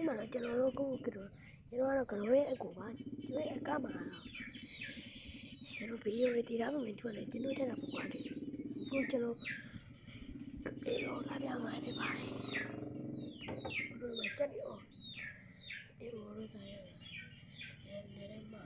နေ့မှတော့ကျွန်တော်တို့ကိုကတော့ကျွန်တော်ကတော့ကလေးအကူပါကျွေးအကမှာကျွန်တော်ဗီဒီယိုတွေတည်ထားမှမထွက်လေကျွန်တော်တက်တာပူပါတယ်ကိုကျွန်တော်ဒီလိုလာပြမှာနေပါတယ်ဘယ်မှာချက်ရောဒီလိုလို့ဆိုရင်နေမှာ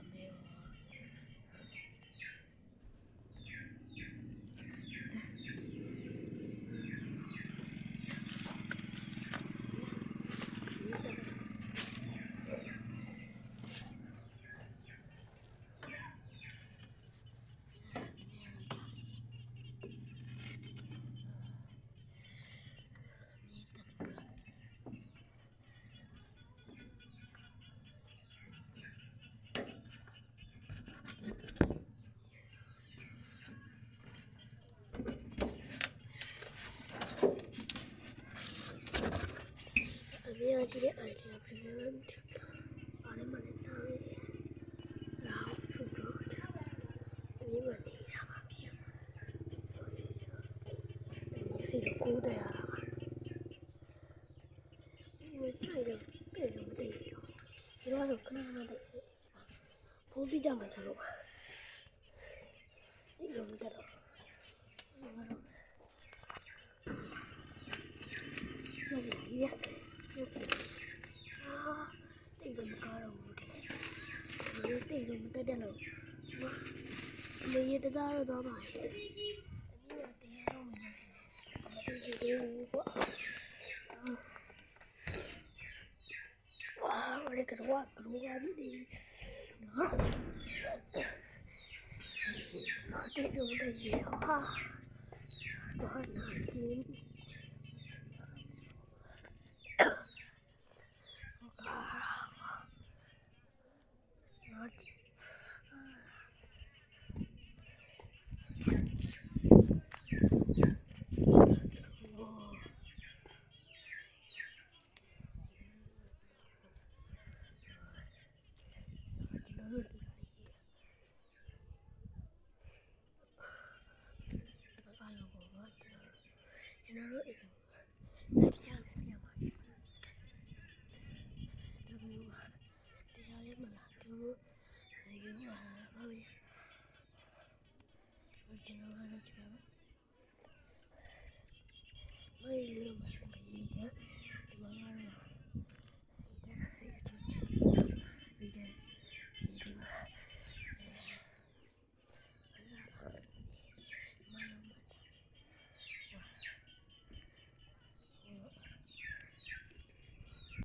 မေးအကြီးတဲ့အိုင်ဒီယာပြင်နေမှဘာလဲမလဲနားလေးရာဖူလို့ဒီမှာနေတာပါပြီစီလိုကိုတဲ့ရတာပါဒီဆိုင်တော့တဲ့လို့တဲ့ရောဒီတော့ဆိုခဏခဏတဲ့ဖိုးပြီးကြမှာချလို့ပါဒီလိုမတက်တော့ဘာလို့လဲရတိတ်တော့မကားတော့ဘူးတဲ့တိတ်တော့မတက်တယ်လို့လေရတသားတော့ပါဒီကတရားတော့မသိဘူးကွာဘာလဲကတော့ပြီဒီနော်တိတ်တော့မတက်ရဟာဘာနာဒီကျွန်တော်တို့အိမ်တရားလည်းပြပါမယ်ဒီလိုပါတရားလည်းမလားဒီလိုရေပါပါပဲကျွန်တော်ကတော့ကျွန်တော်မင်းလုံးမရေ